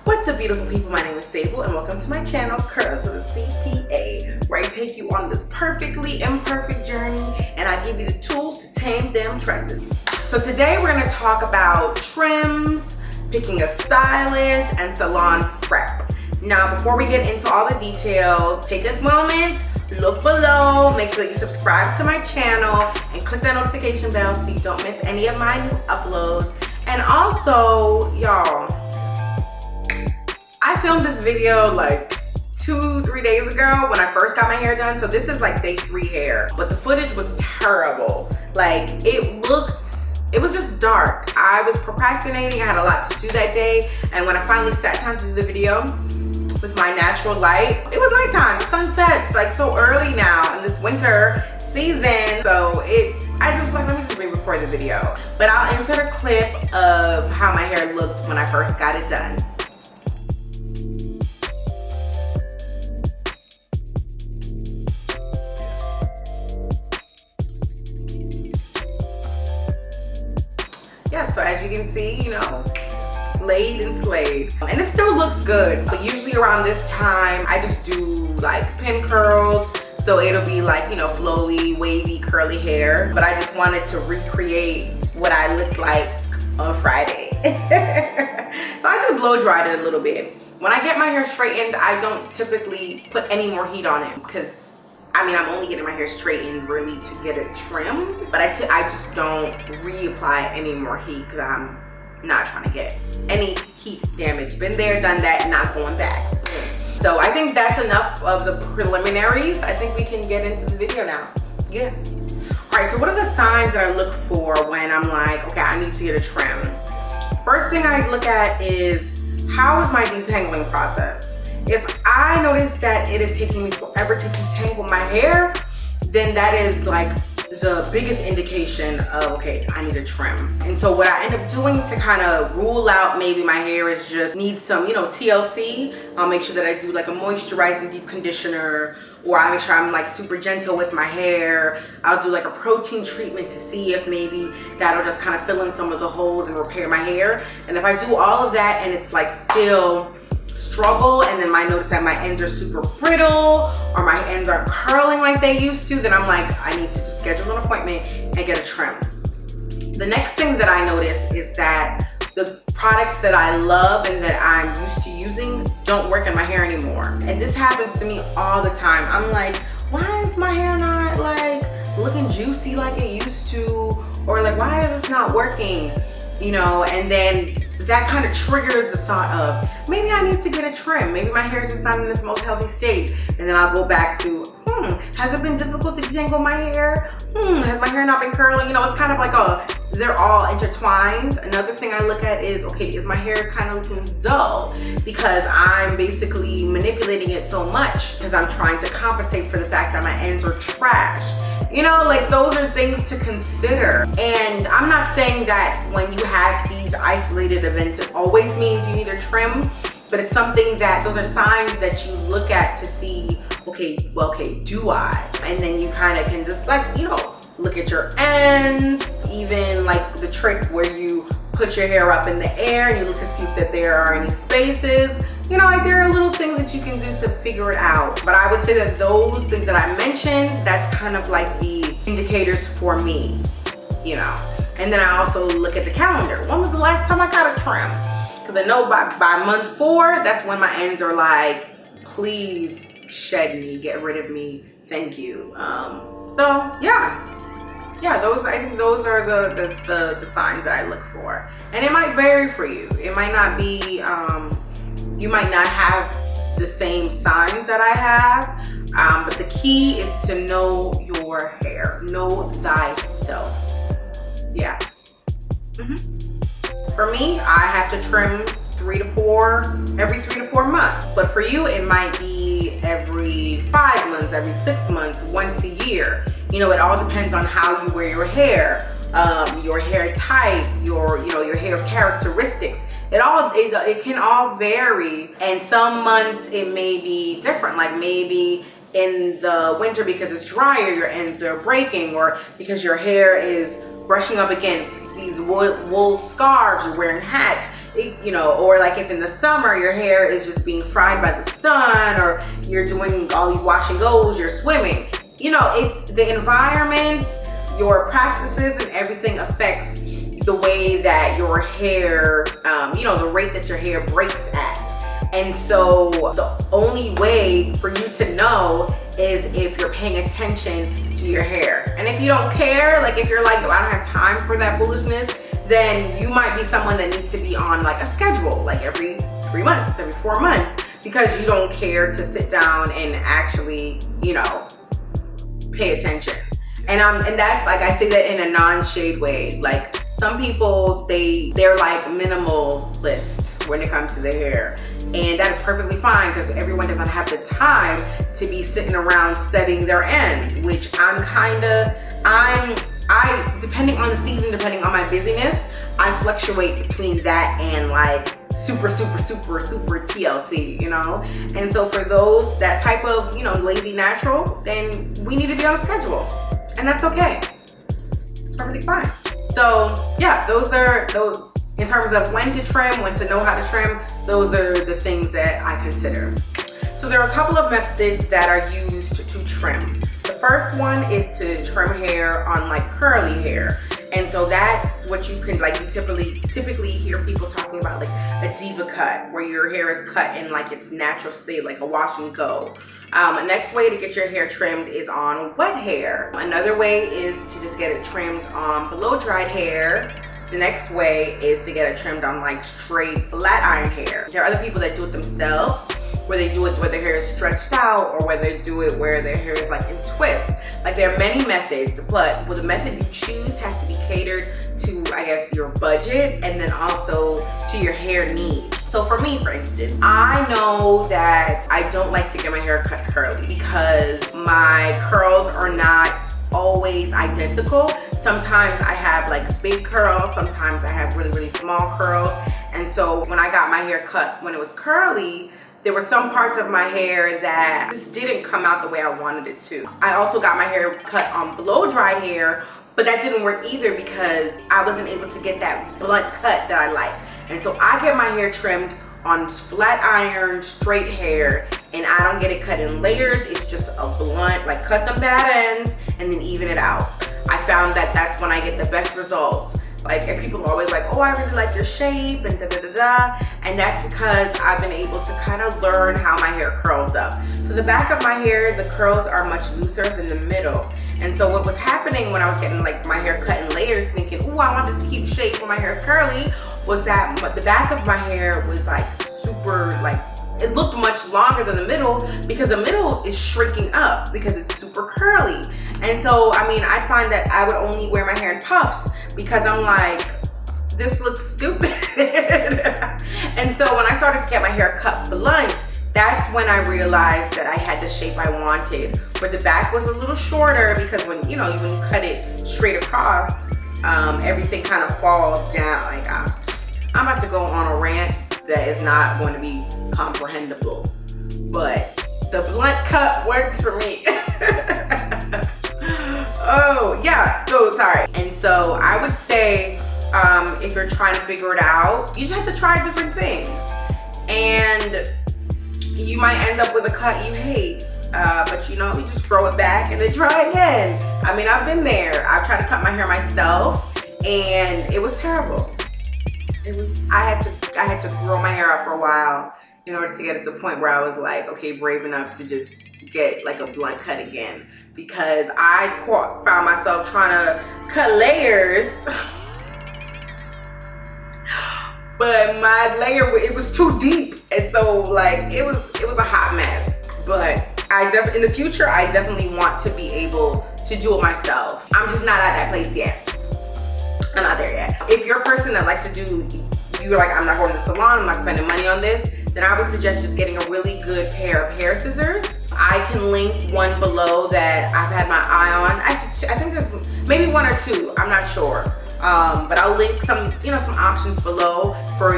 What's up, beautiful people? My name is Sable and welcome to my channel, Curls of the CPA, where I take you on this perfectly imperfect journey and I give you the tools to tame them tresses. So today we're going to talk about trims, picking a stylist, and salon prep. Now before we get into all the details, take a moment, look below, make sure that you subscribe to my channel and click that notification bell so you don't miss any of my new uploads. And also, y'all, I filmed this video like 2-3 days ago when I first got my hair done. So this is like day 3 hair, but the footage was terrible. Like it was just dark. I was procrastinating. I had a lot to do that day. And when I finally sat down to do the video with my natural light, it was nighttime. The sun sets like so early now in this winter season. So I just like, let me just re-record the video. But I'll insert a clip of how my hair looked when I first got it done. Yeah, so as you can see, you know, laid and slayed. And it still looks good, but usually around this time, I just do like pin curls. So it'll be like, you know, flowy, wavy, curly hair. But I just wanted to recreate what I looked like on Friday. So I just blow dried it a little bit. When I get my hair straightened, I don't typically put any more heat on it because I mean, I'm only getting my hair straightened really to get it trimmed, but I just don't reapply any more heat because I'm not trying to get any heat damage. Been there, done that, not going back. So I think that's enough of the preliminaries. I think we can get into the video now. Yeah. All right, so what are the signs that I look for when I'm like, okay, I need to get a trim? First thing I look at is, how is my detangling process? If I notice that it is taking me forever to detangle my hair, then that is like the biggest indication of, okay, I need a trim. And so what I end up doing to kind of rule out maybe my hair is just needs some, you know, TLC. I'll make sure that I do like a moisturizing deep conditioner, or I make sure I'm like super gentle with my hair. I'll do like a protein treatment to see if maybe that'll just kind of fill in some of the holes and repair my hair. And if I do all of that and it's like still struggle, and then I notice that my ends are super brittle or my ends aren't curling like they used to, then I'm like, I need to just schedule an appointment and get a trim. The next thing that I notice is that the products that I love and that I'm used to using don't work in my hair anymore. And this happens to me all the time. I'm like, why is my hair not like looking juicy like it used to? Or like, why is this not working? You know, and then that kind of triggers the thought of, maybe I need to get a trim. Maybe my hair is just not in its most healthy state. And then I'll go back to, has it been difficult to detangle my hair? Has my hair not been curling? You know, it's kind of like they're all intertwined. Another thing I look at is, okay, is my hair kind of looking dull? Because I'm basically manipulating it so much because I'm trying to compensate for the fact that my ends are trash. You know, like those are things to consider. And I'm not saying that when you have these isolated events, it always means you need a trim, but it's something that, those are signs that you look at to see, okay, well, okay, do I? And then you kind of can just like, you know, look at your ends, even like the trick where you put your hair up in the air and you look and see if there are any spaces. You know, like there are little things that you can do to figure it out. But I would say that those things that I mentioned, that's kind of like the indicators for me, you know. And then I also look at the calendar. When was the last time I got a trim? Because I know by month 4, that's when my ends are like, please shed me, get rid of me, thank you. So yeah, I think those are the signs that I look for. And it might vary for you. It might not be, you might not have the same signs that I have, but the key is to know your hair, know thyself. Yeah. For me, I have to trim every 3 to 4 months. But for you, it might be every 5 months, every 6 months, once a year. You know, it all depends on how you wear your hair, your hair type, your hair characteristics. It can all vary, and some months it may be different. Like maybe in the winter, because it's drier, your ends are breaking, or because your hair is brushing up against these wool scarves, you're wearing hats, you know, or like if in the summer your hair is just being fried by the sun, or you're doing all these wash and goes, you're swimming, you know, the environment, your practices and everything affects the way that your hair, you know, the rate that your hair breaks at. And so the only way for you to know is if you're paying attention to your hair. And if you don't care, like if you're like, oh, I don't have time for that foolishness, then you might be someone that needs to be on like a schedule, like every 3 months, every 4 months, because you don't care to sit down and actually, you know, pay attention. And that's like, I say that in a non-shade way. Like some people, they're like minimalist when it comes to their hair. And that is perfectly fine because everyone doesn't have the time to be sitting around setting their ends, which I depending on the season, depending on my busyness, I fluctuate between that and like super TLC, you know? And so for those, that type of, you know, lazy natural, then we need to be on a schedule. And that's okay. It's perfectly fine. So yeah, those in terms of when to trim, when to know how to trim, those are the things that I consider. So there are a couple of methods that are used to trim. The first one is to trim hair on like curly hair. And so that's what you can, like, you typically hear people talking about like a diva cut, where your hair is cut in like its natural state, like a wash and go. The next way to get your hair trimmed is on wet hair. Another way is to just get it trimmed on blow dried hair. The next way is to get it trimmed on like straight flat iron hair. There are other people that do it themselves, where they do it where their hair is stretched out, or where they do it where their hair is like in twists. Like there are many methods, but the method you choose has to be catered to, I guess, your budget and then also to your hair need. So for me, for instance, I know that I don't like to get my hair cut curly because my curls are not always identical. Sometimes I have like big curls, sometimes I have really small curls. And so when I got my hair cut when it was curly, there were some parts of my hair that just didn't come out the way I wanted it to. I also got my hair cut on blow dried hair, but that didn't work either because I wasn't able to get that blunt cut that I like. And so I get my hair trimmed on flat iron, straight hair, and I don't get it cut in layers. It's just a blunt, like cut them bad ends and then even it out. I found that that's when I get the best results. Like, and people are always like, oh, I really like your shape and and that's because I've been able to kind of learn how my hair curls up. So the back of my hair, the curls are much looser than the middle. And so what was happening when I was getting like my hair cut in layers, thinking, oh, I want this cute shape when my hair is curly, was that the back of my hair was like super, like, it looked much longer than the middle because the middle is shrinking up because it's super curly. And so, I mean, I find that I would only wear my hair in puffs because I'm like, this looks stupid. And so when I started to get my hair cut blunt, that's when I realized that I had the shape I wanted, where the back was a little shorter because when you cut it straight across, everything kind of falls down. Like, I'm about to go on a rant that is not going to be comprehensible, but the blunt cut works for me. Oh yeah, so sorry. And so I would say, if you're trying to figure it out, you just have to try different things, and you might end up with a cut you hate, but you just grow it back and then try again. I mean, I've been there. I've tried to cut my hair myself and it was terrible. I had to grow my hair out for a while in order to get it to a point where I was like, okay, brave enough to just get like a blunt cut again, because I found myself trying to cut layers but my layer, it was too deep, and so like it was a hot mess. But in the future, I definitely want to be able to do it myself. I'm just not at that place yet. I'm not there yet. If you're a person that likes to do, you're like, I'm not going to the salon, I'm not spending money on this, then I would suggest just getting a really good pair of hair scissors. I can link one below that I've had my eye on. I think there's maybe one or two, I'm not sure. But I'll link some options below for,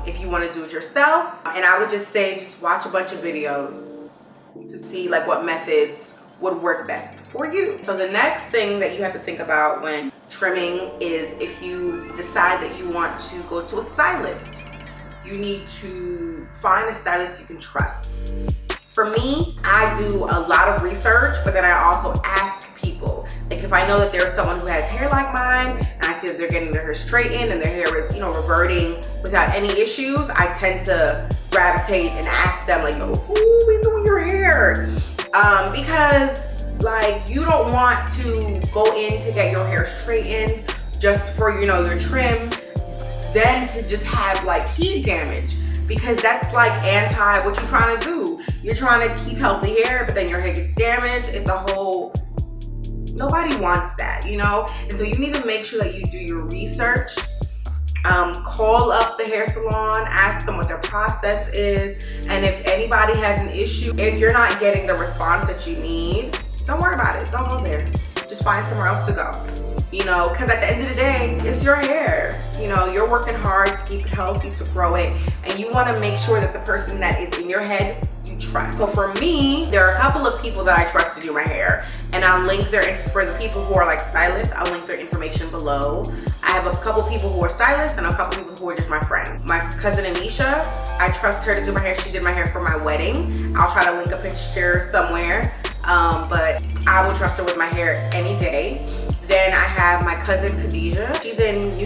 if you want to do it yourself. And I would just say, just watch a bunch of videos to see like what methods would work best for you. So the next thing that you have to think about when trimming is if you decide that you want to go to a stylist. you need to find a stylist you can trust. For me, I do a lot of research, but then I also ask people. Like if I know that there's someone who has hair like mine and I see that they're getting their hair straightened and their hair is, you know, reverting without any issues, I tend to gravitate and ask them like, yo, who is doing your hair? Because like you don't want to go in to get your hair straightened just for, you know, your trim, then to just have like heat damage, because that's like anti what you're trying to do. You're trying to keep healthy hair, but then your hair gets damaged. It's a whole, nobody wants that, you know? And so you need to make sure that you do your research. Call up the hair salon, ask them what their process is, and if anybody has an issue, if you're not getting the response that you need, don't worry about it. Don't go there. Just find somewhere else to go. You know, because at the end of the day, it's your hair. You know, you're working hard to keep it healthy, to grow it, and you want to make sure that the person that is in your head, you trust. So for me, there are a couple of people that I trust to do my hair, and I'll link for the people who are like stylists, I'll link their information below. I have a couple people who are stylists and a couple people who are just my friend. My cousin Aneisha, I trust her to do my hair. She did my hair for my wedding. I'll try to link a picture somewhere, but I will trust her with my hair any day. Then I have my cousin Khadijah. She's in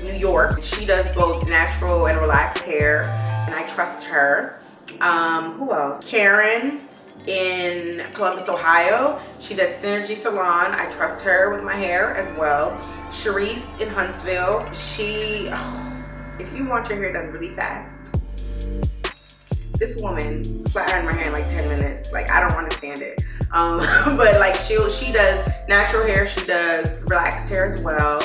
New York. She does both natural and relaxed hair, and I trust her. Who else? Karen in Columbus, Ohio. She's at Synergy Salon. I trust her with my hair as well. Sharice in Huntsville. If you want your hair done really fast, this woman flat ironed my hair in like 10 minutes. Like, I don't understand it. But like she does natural hair, she does relaxed hair as well.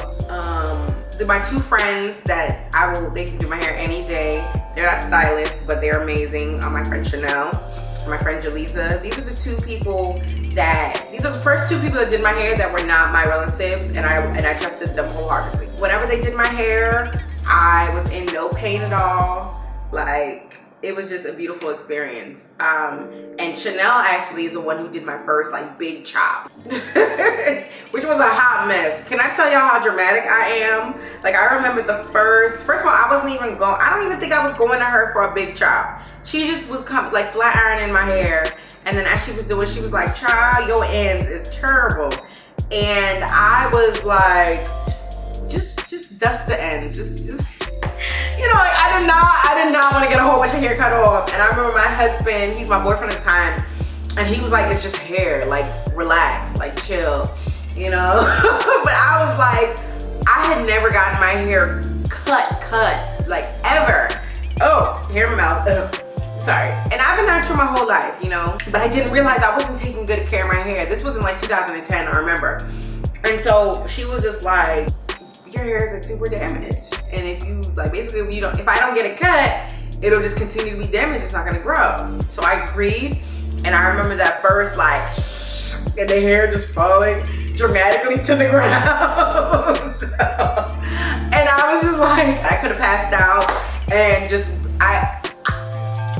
My two friends that they can do my hair any day. They're not stylists, but they're amazing. My friend Chanel, my friend Jayla. These are the first two people that did my hair that were not my relatives, and I trusted them wholeheartedly. Whenever they did my hair, I was in no pain at all. Like, it was just a beautiful experience. And Chanel actually is the one who did my first like big chop, which was a hot mess. Can I tell y'all how dramatic I am? Like, I remember first of all, I don't even think I was going to her for a big chop. She just was like flat ironing my hair. And then as she was doing, she was like, child, your ends is terrible. And I was like, just dust the ends, just you know, like, I did not want to get a whole bunch of hair cut off. And I remember my husband, he's my boyfriend at the time, and he was like, it's just hair, like relax, like chill, you know? But I was like, I had never gotten my hair cut, like ever. Oh, hair in my mouth, ugh. Sorry. And I've been natural my whole life, you know? But I didn't realize I wasn't taking good care of my hair. This was in like 2010, I remember. And so she was just like, your hair is like super damaged, and if you like, basically if I don't get it cut, it'll just continue to be damaged. It's not gonna grow. So I agreed, and I remember that first like, and the hair just falling dramatically to the ground. And I was just like, I could have passed out, and just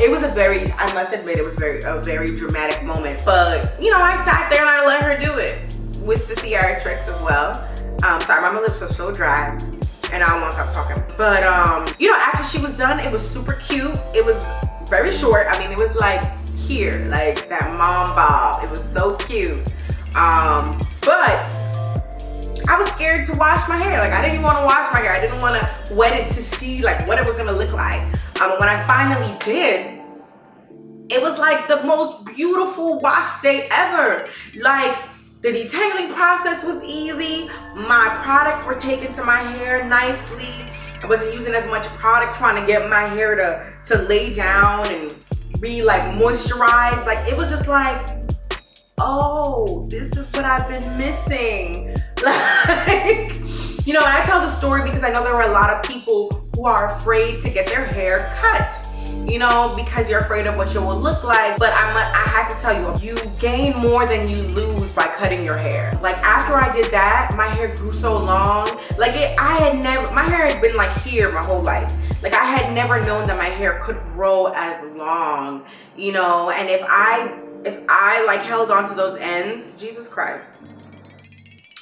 it was I must admit, it was a very dramatic moment. But you know, I sat there and I let her do it with the theatrics as well. Sorry, my lips are so dry and I won't stop talking. But you know, after she was done, it was super cute. It was very short. I mean, it was like here, like that mom bob. It was so cute. But I was scared to wash my hair. Like, I didn't even want to wash my hair. I didn't want to wet it to see like what it was gonna look like. When I finally did, it was like the most beautiful wash day ever. Like, the detangling process was easy. My products were taken to my hair nicely. I wasn't using as much product trying to get my hair to lay down and be like moisturized. Like, it was just like, oh, this is what I've been missing. Like, you know, and I tell the story because I know there are a lot of people who are afraid to get their hair cut. You know, because you're afraid of what you will look like. But I have to tell you, you gain more than you lose by cutting your hair. Like, after I did that, my hair grew so long. Like, my hair had been like here my whole life. Like, I had never known that my hair could grow as long, you know. And if I like held on to those ends, Jesus Christ,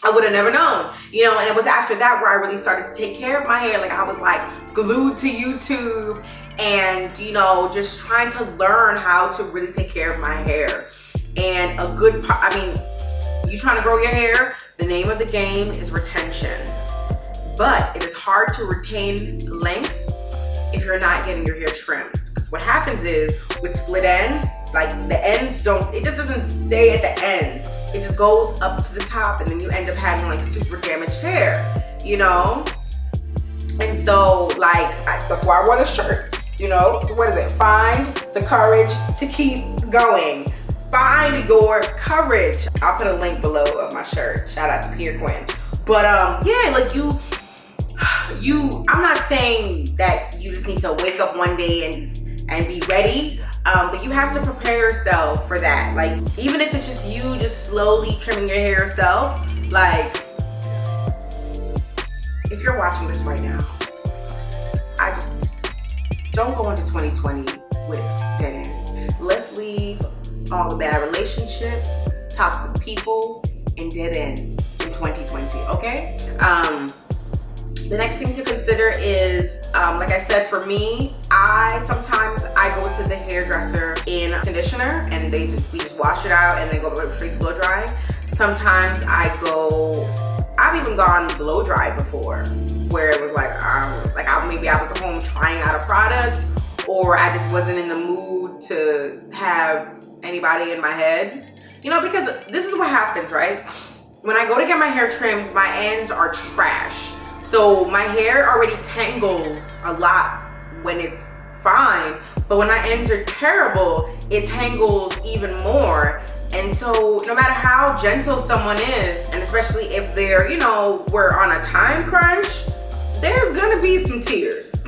I would have never known, you know. And it was after that where I really started to take care of my hair. Like, I was like glued to YouTube and you know, just trying to learn how to really take care of my hair. And a good part, I mean, you trying to grow your hair, the name of the game is retention. But it is hard to retain length if you're not getting your hair trimmed. Because what happens is with split ends, like the ends it just doesn't stay at the ends. It just goes up to the top, and then you end up having like super damaged hair, you know? And so like, that's why I wore the shirt, you know? What is it? Find the courage to keep going. Find your courage. I'll put a link below of my shirt. Shout out to Pierre Quinn. But yeah, like I'm not saying that you just need to wake up one day and be ready, but you have to prepare yourself for that. Like, even if it's just you just slowly trimming your hair yourself, like, if you're watching this right now, I just don't go into 2020 with dead ends. Let's leave all the bad relationships, toxic people, and dead ends in 2020, okay? The next thing to consider is, like I said, for me, sometimes I go to the hairdresser in conditioner, and we just wash it out and then go straight to blow drying. Sometimes I've even gone blow dry before, where it was like, maybe I was at home trying out a product, or I just wasn't in the mood to have anybody in my head, you know, because this is what happens, right? When I go to get my hair trimmed, my ends are trash. So my hair already tangles a lot when it's fine, but when my ends are terrible, it tangles even more. And so no matter how gentle someone is, and especially if they're, you know, we're on a time crunch, there's gonna be some tears.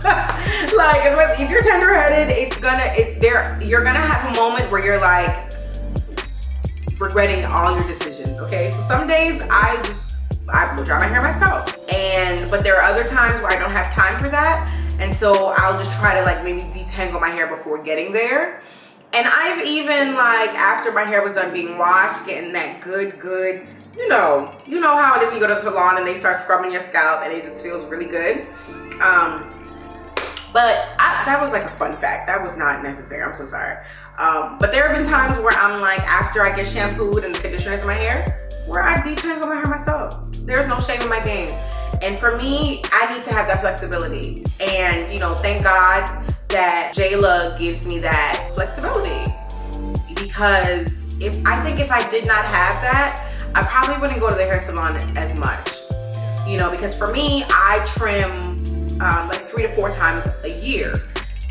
Like, if you're tender-headed, you're gonna have a moment where you're like regretting all your decisions, okay? So some days I will dry my hair myself, but there are other times where I don't have time for that, and so I'll just try to like maybe detangle my hair before getting there. And I've even, like, after my hair was done being washed, getting that good, you know how it is when you go to the salon and they start scrubbing your scalp and it just feels really good. But that was like a fun fact. That was not necessary. I'm so sorry. But there have been times where I'm like, after I get shampooed and the conditioner's in my hair, where I detangle my hair myself. There's no shame in my game. And for me, I need to have that flexibility. And, you know, thank God that Jayla gives me that flexibility. Because I think if I did not have that, I probably wouldn't go to the hair salon as much. You know, because for me, I trim like 3 to 4 times a year.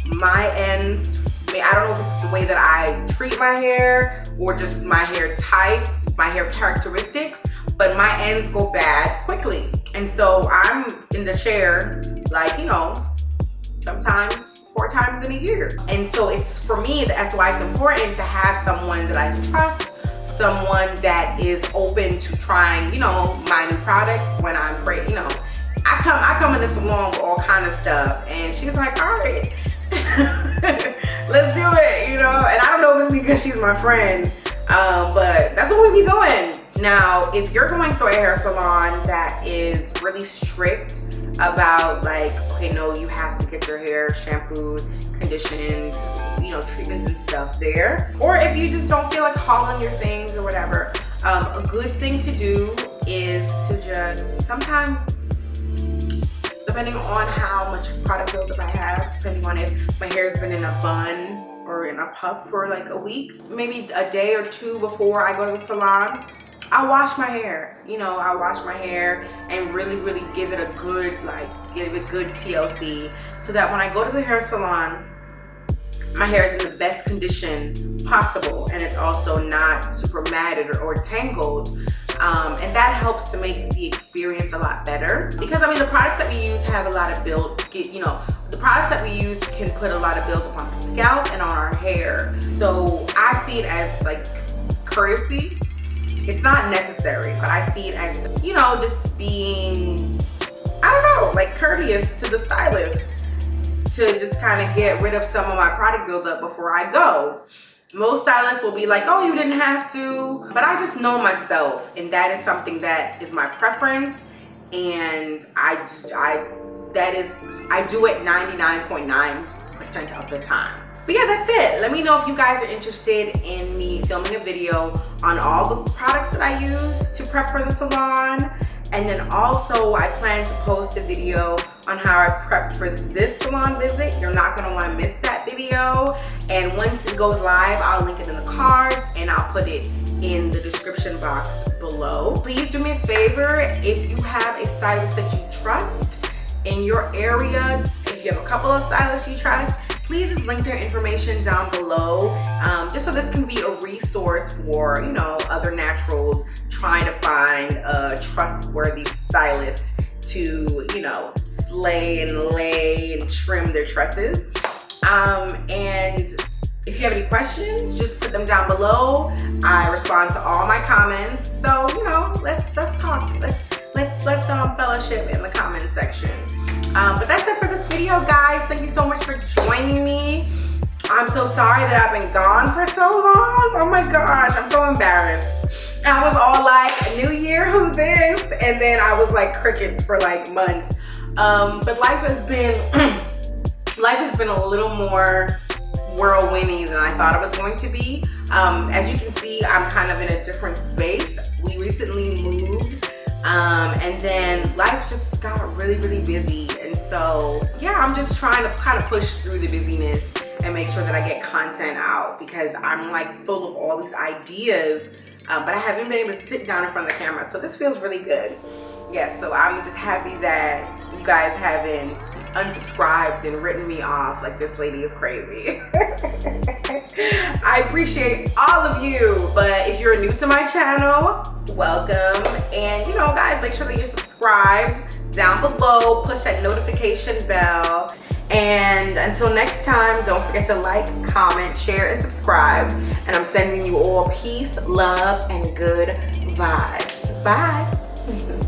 My ends, I don't know if it's the way that I treat my hair or just my hair type, my hair characteristics, but my ends go bad quickly. And so I'm in the chair, like, you know, sometimes 4 times in a year. And so for me, that's why it's important to have someone that I can trust, someone that is open to trying, you know, my new products when I'm great, you know. I come in the salon with all kind of stuff, and she's like, all right, let's do it, you know. And I don't know if it's because she's my friend, but that's what we be doing. Now, if you're going to a hair salon that is really strict about, like, okay, no, you have to get your hair shampooed, conditioned, you know, treatments and stuff there, or if you just don't feel like hauling your things or whatever, a good thing to do is to just sometimes, depending on how much product buildup I have, depending on if my hair has been in a bun or in a puff for like a week, maybe a day or 2 before I go to the salon, I'll wash my hair. You know, I'll wash my hair and really, really give it a good, TLC, so that when I go to the hair salon, my hair is in the best condition possible, and it's also not super matted or tangled. And that helps to make the experience a lot better, because I mean, the products that we use have a lot of the products that we use can put a lot of build up on the scalp and on our hair. So I see it as like courtesy. It's not necessary, but I see it as, you know, just being, I don't know, like courteous to the stylist, to just kind of get rid of some of my product buildup before I go. Most stylists will be like, oh, you didn't have to, but I just know myself, and that is something that is my preference, and I I do it 99.9% of the time. But yeah, that's it. Let me know if you guys are interested in me filming a video on all the products that I use to prep for the salon. And then also I plan to post a video on how I prepped for this salon visit. You're not gonna wanna miss that video. And once it goes live, I'll link it in the cards and I'll put it in the description box below. Please do me a favor, if you have a stylist that you trust in your area, if you have a couple of stylists you trust, please just link their information down below, just so this can be a resource for, you know, other naturals trying to find a trustworthy stylist to, you know, slay and lay and trim their tresses. And if you have any questions, just put them down below. I respond to all my comments. So, you know, let's talk. Let's fellowship in the comment section. But that's it for this video, guys. Thank you so much for joining me. I'm so sorry that I've been gone for so long. Oh my gosh, I'm so embarrassed. I was all like, New Year, who this? And then I was like crickets for like months. But life has been a little more whirlwindy than I thought it was going to be. As you can see, I'm kind of in a different space. We recently moved. And then life just got really, really busy. And so, yeah, I'm just trying to kind of push through the busyness and make sure that I get content out, because I'm like full of all these ideas, but I haven't been able to sit down in front of the camera. So this feels really good. Yeah, so I'm just happy that you guys haven't unsubscribed and written me off like this lady is crazy. I appreciate all of you, but if you're new to my channel, welcome. And you know, guys, make sure that you're subscribed down below, push that notification bell. And until next time, don't forget to like, comment, share, and subscribe. And I'm sending you all peace, love, and good vibes. Bye.